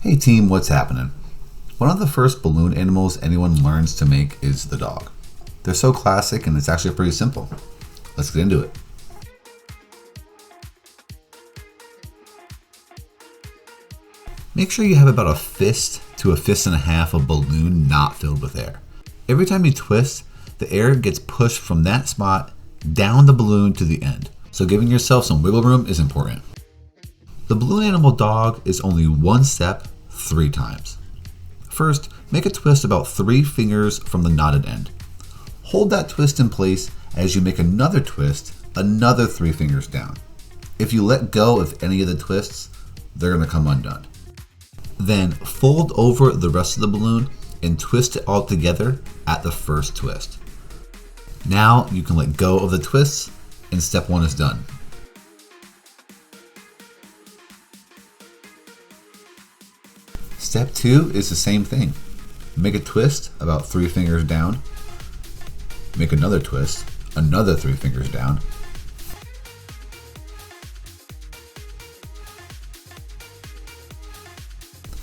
Hey team, what's happening? One of the first balloon animals anyone learns to make is the dog. They're so classic and it's actually pretty simple. Let's get into it. Make sure you have about a fist to a fist and a half of balloon not filled with air. Every time you twist, the air gets pushed from that spot down the balloon to the end. So giving yourself some wiggle room is important. The balloon animal dog is only one step 3 times. First, make a twist about 3 fingers from the knotted end. Hold that twist in place as you make another twist, another 3 fingers down. If you let go of any of the twists, they're going to come undone. Then fold over the rest of the balloon and twist it all together at the first twist. Now you can let go of the twists and step 1 is done. Step 2 is the same thing. Make a twist about 3 fingers down. Make another twist, another 3 fingers down.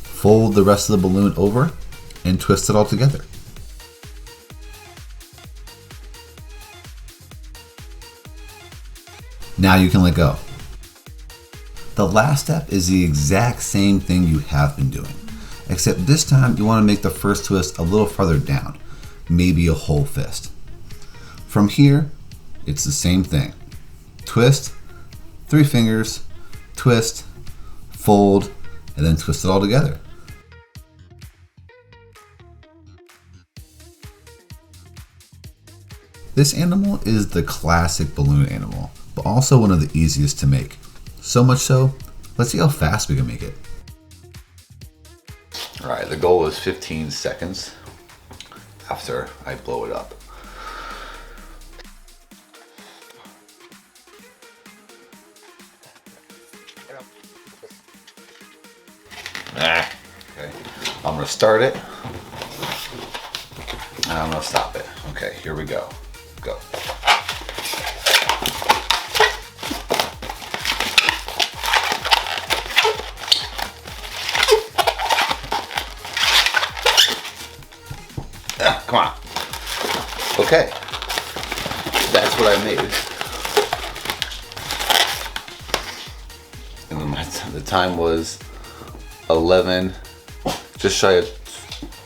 Fold the rest of the balloon over and twist it all together. Now you can let go. The last step is the exact same thing you have been doing, except this time you want to make the first twist a little farther down, maybe a whole fist. From here, it's the same thing. Twist, 3 fingers, twist, fold, and then twist it all together. This animal is the classic balloon animal, but also one of the easiest to make. So much so, let's see how fast we can make it. All right, the goal is 15 seconds after I blow it up. Okay, I'm gonna start it and I'm gonna stop it. Okay, here we go. Go. Come on. Okay, that's what I made. And the time was 11, just shy of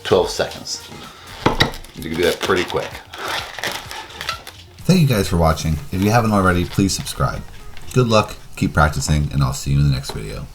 12 seconds. You can do that pretty quick. Thank you guys for watching. If you haven't already, please subscribe. Good luck, keep practicing, and I'll see you in the next video.